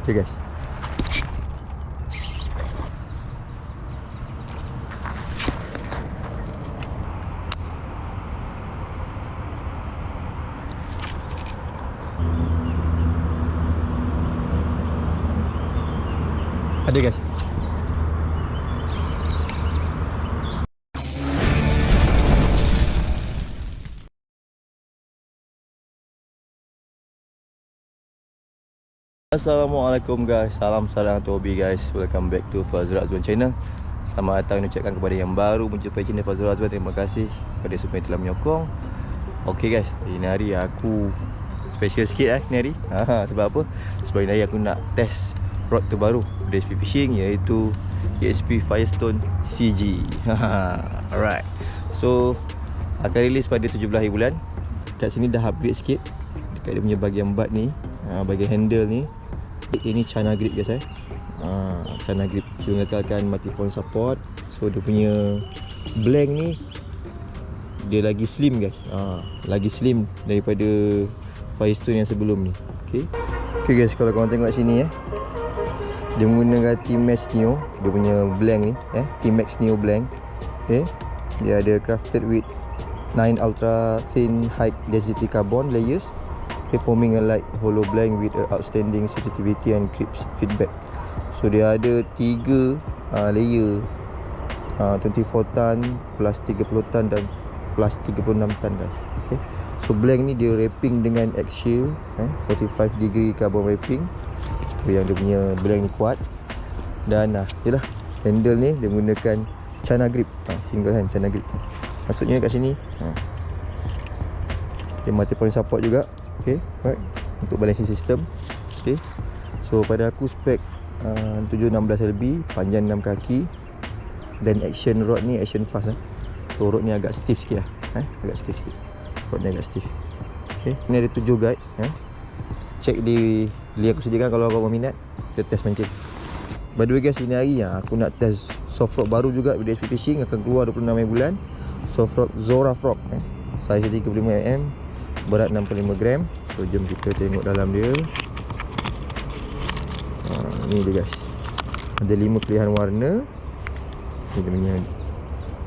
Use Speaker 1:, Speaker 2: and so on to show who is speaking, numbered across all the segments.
Speaker 1: Okay guys. Ada guys. Assalamualaikum guys. Salam Tobi guys. Welcome back to Fazrul Azwan channel. Selamat datang ucapkan kepada yang baru menjumpai channel Fazrul Azwan. Terima kasih kepada semua yang telah menyokong. Okey guys, ini hari aku special sikit ni hari. Sebab apa? Sebab ini hari aku nak test rod terbaru dari SP Fishing, iaitu ESP Firestone CG. Alright. So akan rilis pada 17 hari bulan. Kat sini dah upgrade sikit dekat dia punya bahagian butt ni, bahagian handle ni. Ini China grip guys. China grip mengekalkan multi-point support. So dia punya blank ni dia lagi slim guys. Lagi slim daripada Firestone yang sebelum ni. Okay guys, kalau korang tengok sini dia menggunakan T-Max Neo. Dia punya blank ni T-Max Neo blank. Okay, dia ada crafted with 9 ultra thin high density carbon layers, forming a light hollow blank with outstanding sensitivity and grip feedback. So dia ada 3 layer, 24 ton plus 30 ton dan plus 36 ton guys. Okay, so blank ni dia wrapping dengan X-Shield 45 degree carbon wrapping. Yang dia punya blank ni kuat. Dan itulah handle ni dia menggunakan China grip, single hand China grip. Maksudnya kat sini dia multi-point support juga. Okay, right, untuk balancing system. Okay, so pada aku spek 716 lb, panjang 6 kaki. Dan action rod ni action fast So rod ni agak stiff sikit agak stiff sikit. Rod ni agak stiff. Okay, ni ada 7 guide. Check di link aku sediakan kalau korang berminat. Kita test mancing. By the way guys, ini hari aku nak test soft rod baru juga dari SP Fishing. Akan keluar 26 hari bulan. Soft rod Zora Frog, saiz 35mm, berat 65 gram. So jom kita tengok dalam dia. Ni dia guys, ada 5 pilihan warna. Ni dia punya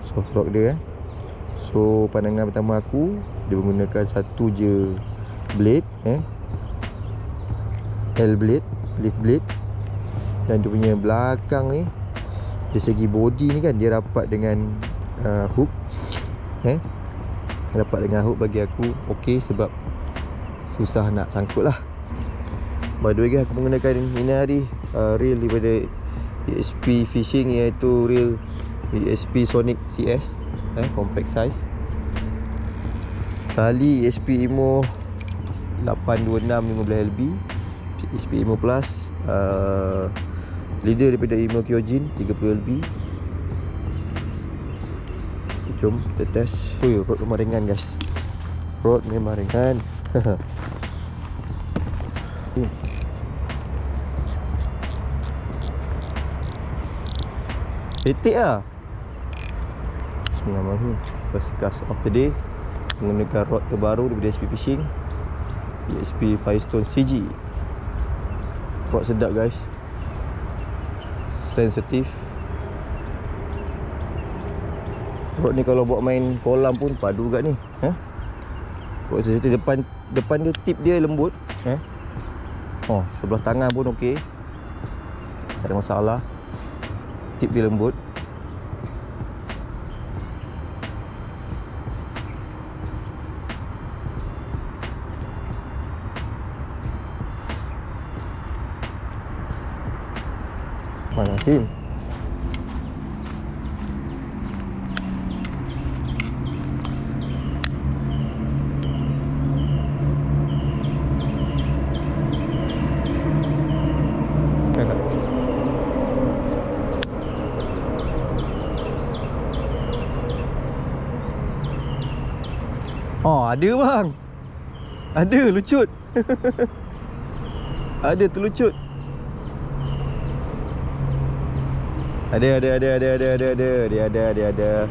Speaker 1: soft rock dia. So pandangan pertama aku, dia menggunakan satu je blade, L blade, leaf blade. Dan dia punya belakang ni, dari segi body ni kan, dia rapat dengan hook. Rapat dengan hook bagi aku okey, sebab susah nak sangkut lah. By the way guys, aku menggunakan ini hari reel daripada ESP Fishing, iaitu reel ESP Sonic CS, compact size. Tali ESP Imo 826 15 lb, ESP Imo Plus. Leader daripada Imo Kyojin 30 lb. Jom kita test. Rod memang ringan guys. Rod memang ringan. Petik lah. Bismillahirrahmanirrahim. First cast of the day, menggunakan rod terbaru daripada SP Fishing, ESP Firestone CG. Rod sedap guys, sensitif. Rod ni kalau buat main kolam pun padu kat ni. Rod sensitif. Depan dia, tip dia lembut. Sebelah tangan pun okey, tak ada masalah. Tip dia lembut. Mana Tim? Ada bang. Ada lucut. Ada terlucut. Ada. Dia ada.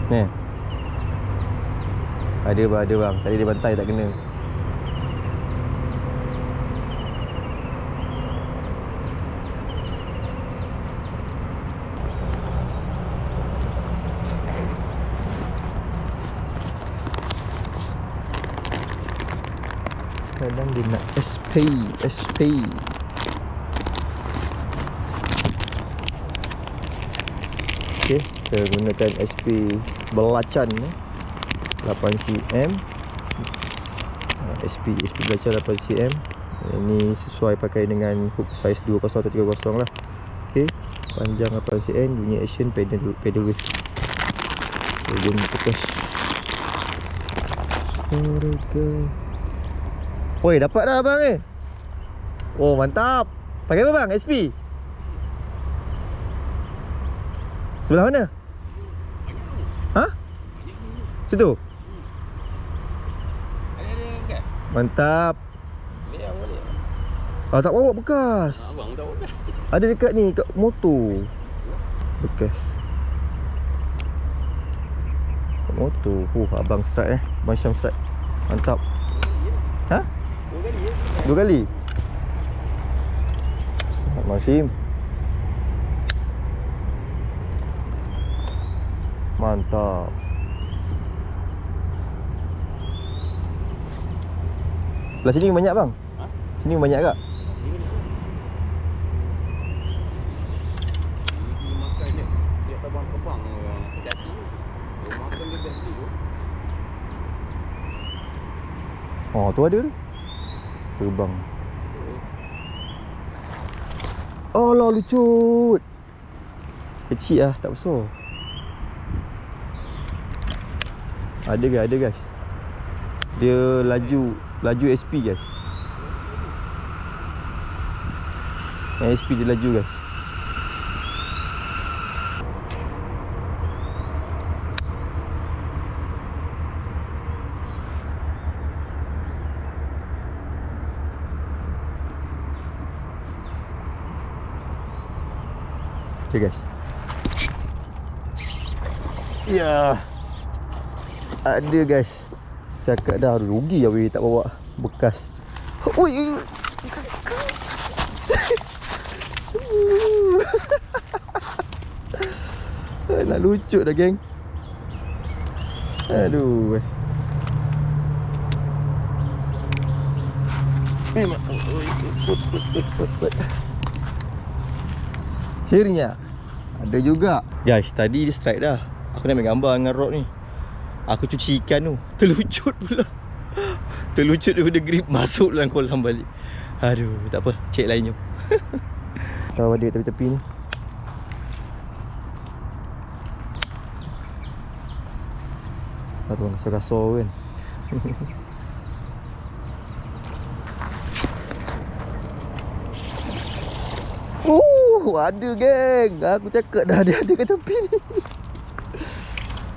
Speaker 1: Ni. Ada bang. Tadi dia bantai tak kena. Kadang dia nak SP. Okay, saya gunakan SP belacan 8cm. SP belacan 8cm. Ini sesuai pakai dengan hook size 20 atau 30 lah. Okay, panjang 8cm, bunyi action pedal wheel. Jom tekan. Oi, dapat dah abang ni. Oh, mantap. Pakai apa bang? SP? Sebelah mana? Ha? Situ? Mantap. Ah, tak bawa bekas.
Speaker 2: Abang tak bawa.
Speaker 1: Ada dekat ni, kat motor. Bekas. Kat motor. Abang strike Abang Syam strike. Mantap. Ha? 2 kali. Masih. Mantap. Belah sini banyak bang? Ha? Sini banyak tak?
Speaker 2: Dia makan dia. Dia terbang-terbang kejati. Dia makan dia beli tu.
Speaker 1: Oh, tu ada tu. Terbang. Oh lah, lucut. Kecil lah, tak besar. Ada guys. Dia laju SP guys. SP dia laju guys. Okay guys. Ya. Ada guys. Cakap dah rugi lah weh tak bawa bekas. Oi. Nak lucut dah geng. Aduh. Akhirnya ada juga. Guys, tadi dia strike dah. Aku nak ambil gambar dengan rod ni. Aku cuci ikan tu, terlucut pula. Terlucut daripada grip, masuk dalam kolam balik. Aduh, tak apa, cek lain jom. Tahu ada tepi-tepi ni. Aduh, kasar-kasar kan. Ada geng. Aku cakap dah ada kat tepi ni.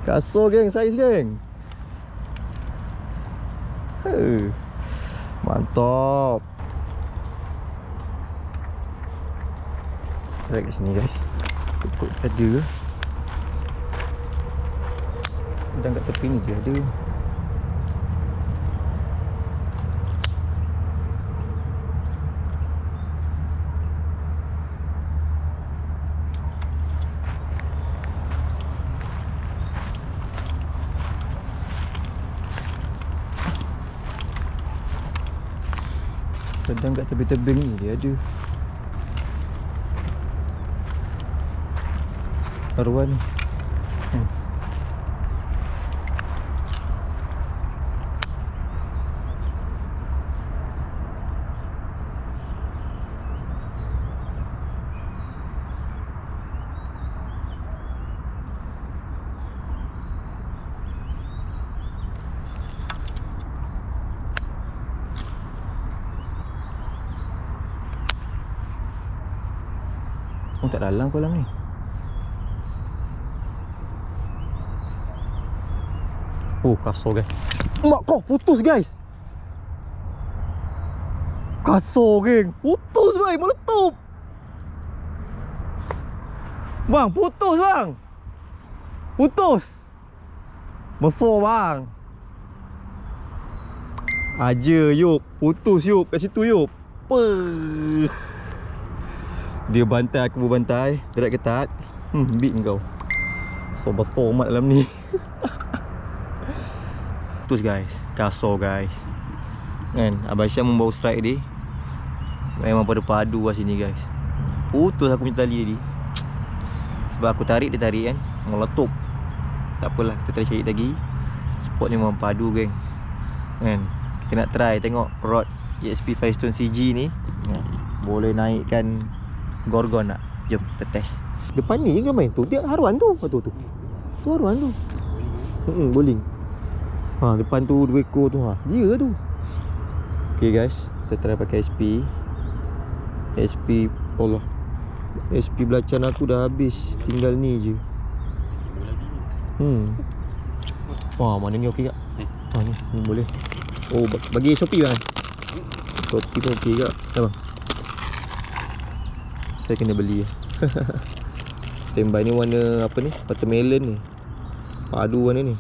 Speaker 1: Kasar geng, saiz geng. Mantap. Tarik kat sini guys. Ikut ada ke? Dan kat tepi ni dia ada. Kadang kat tebing-tebing ni dia ada arwan. Oh, tak dalam kolam ni. Oh, kasar guys. Mak kau putus guys. Kasar geng. Putus bang, meletup. Bang, putus bang. Putus. Besar bang. Aja Yop. Putus Yop kat situ Yop. Dia bantai, aku berbantai. Gerak ketat. Big kau. So besar mat dalam ni. Putus guys. Kasar guys. Kan Abang Syam membawa strike dia. Memang pada padu lah sini guys. Putus aku punya tali tadi. Sebab aku tarik, dia tarik kan. Meletup. Tak apalah, kita try cari lagi. Spot ni memang padu geng. Kan kita nak try tengok rod ESP Firestone CG ni boleh naikkan Gorgon tak. Jom kita test. Depan ni kan main tu. Dia haruan tu. Tu haruan tu. Bowling. Depan tu 2 ekor tu. Dia tu. Okay guys, kita try pakai SP. Allah, SP belacan aku dah habis. Tinggal ni je. Mana ni okey tak? Ni boleh. Oh, bagi Shopee bang. Shopee pun okey tak? Bang, saya kena beli. Standby ni warna apa ni? Watermelon ni. Padu warna ni.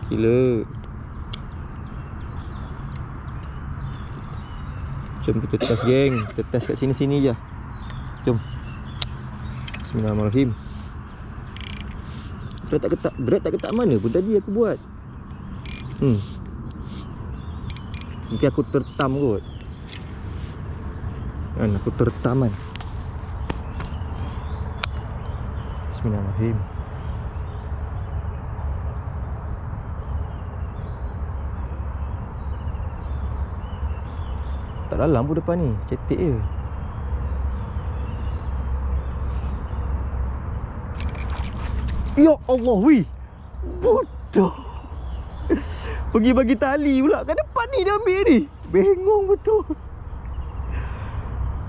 Speaker 1: Gila. Jom kita test geng. Kita test kat sini-sini je. Jom. Bismillahirrahmanirrahim. Berat tak ketak mana pun tadi aku buat. Mungkin aku tertam kot. Kan aku tertam kan. Bismillahirrahmanirrahim. Tak dalam pun depan ni. Cetek je. Ya Allah weh. Bodoh. Pergi bagi tali pula kat depan ni dia ambil ni. Bengong betul.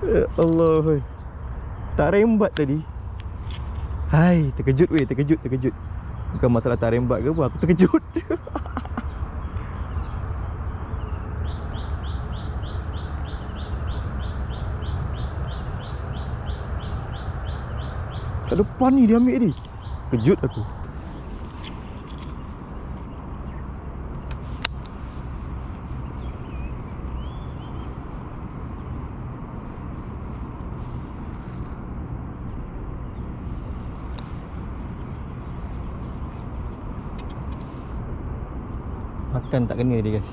Speaker 1: Ya Allah weh. Tak rembat tadi. Hai, terkejut weh, terkejut. Bukan masalah tak rembat ke apa, aku terkejut. Kat depan ni dia ambil ni. Kejut aku. Makan tak kena dia guys.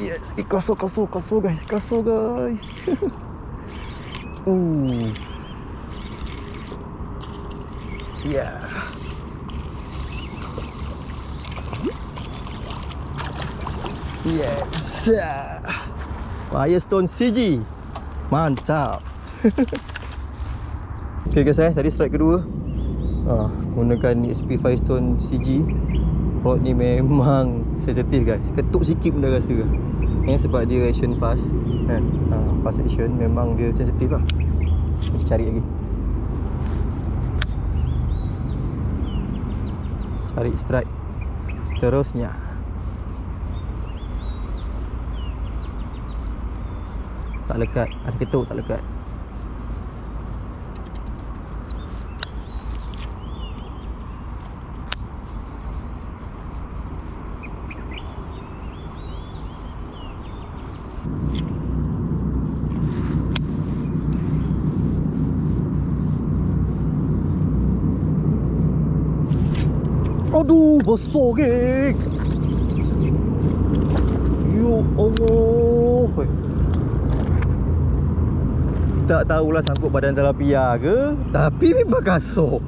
Speaker 1: Yes, kasar guys, kasar guys. Yeah. Yes. Firestone CG. Mantap. Okay guys, tadi strike kedua. Gunakan ESP Firestone CG. Rod ni memang sensitif guys. Ketuk sikit pun dah rasa. Sebab dia action fast kan. Fast action memang dia sensitif lah. Kita cari lagi. Cari strike seterusnya. Tak lekat. Ada ketuk tak lekat. Aduh, besar geng. Ya Allah. Tak tahulah sangkut badan tilapia ke, tapi memang kasar.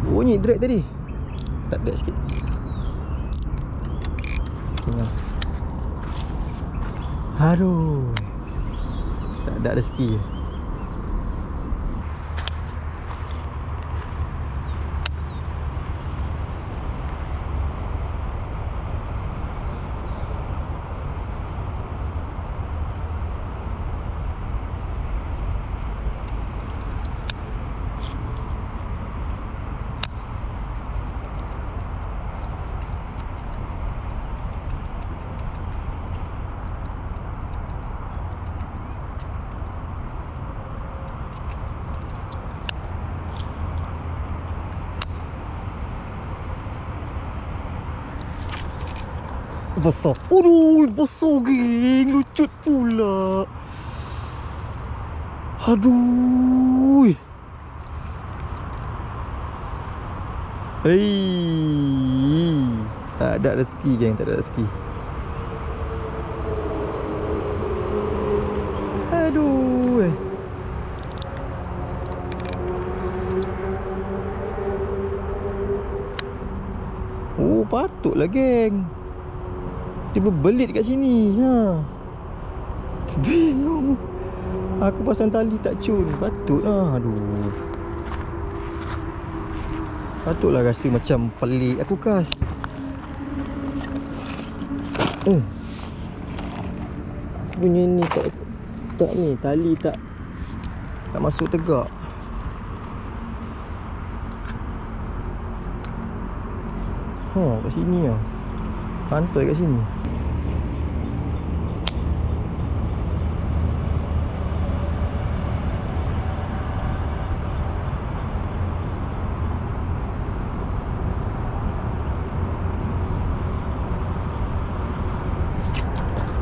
Speaker 1: Bunyi drag tadi. Tak drag sikit. Aduh. Tak ada rezeki. Besar. Aduh, besar geng. Lucut pula. Aduh. Hei. Tak ada rezeki geng, tak ada rezeki. Aduh. Oh, patutlah geng. Dia berbelit kat sini. Ha. Bingung. Aku pasang tali tak cun. Patutlah. Aduh. Patutlah rasa macam pelik aku kas. Punya ni tak ni tali tak masuk tegak. Kat sini lah. Pantai kat sini.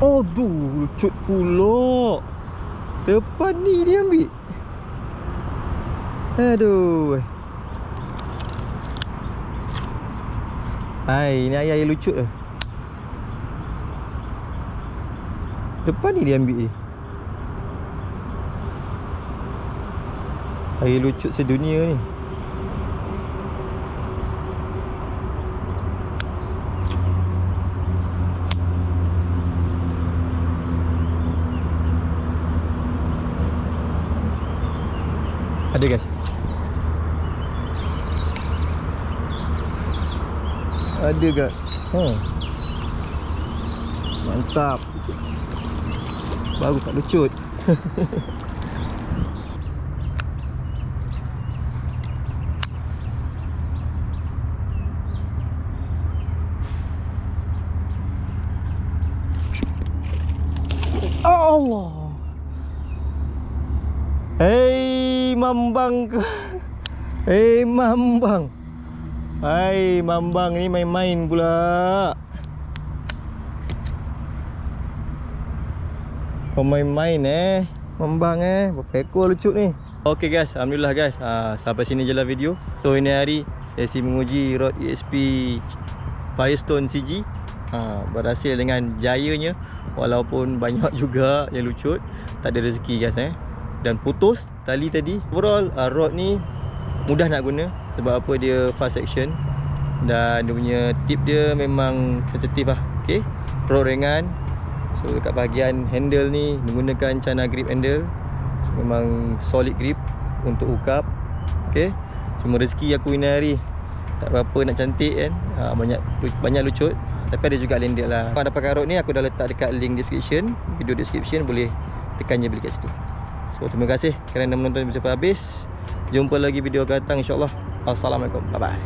Speaker 1: Aduh, lucut pula. Depan ni dia ambil. Aduh. Hai, ni air lucut lah. Depan ni dia ambil ni. Air lucut sedunia ni. Ada guys. Ada guys. Mantap. Baru tak lucut. Allah. Hei mambang ke? Hei mambang. Hai mambang ni main-main pula. Kau main-main mambang berapa ekor lucut ni. Okay guys, alhamdulillah guys. Sampai sini je lah video. So ini hari sesi menguji rod ESP Firestone CG. Berhasil dengan jayanya. Walaupun banyak juga yang lucut. Tak ada rezeki guys dan putus tali tadi. Overall rod ni mudah nak guna. Sebab apa, dia fast action. Dan dia punya tip dia memang sensitif lah. Okay, rod ringan. So dekat bahagian handle ni menggunakan China grip handle. So, memang solid grip untuk ukap. Okay, cuma rezeki aku ini hari tak berapa nak cantik kan. Banyak lucut. Tapi ada juga landed lah. Kalau dapatkan rod ni aku dah letak dekat link description, video description, boleh tekan je beli kat situ. So terima kasih kerana menonton sampai habis. Jumpa lagi video akan datang insyaAllah. Assalamualaikum. Bye bye.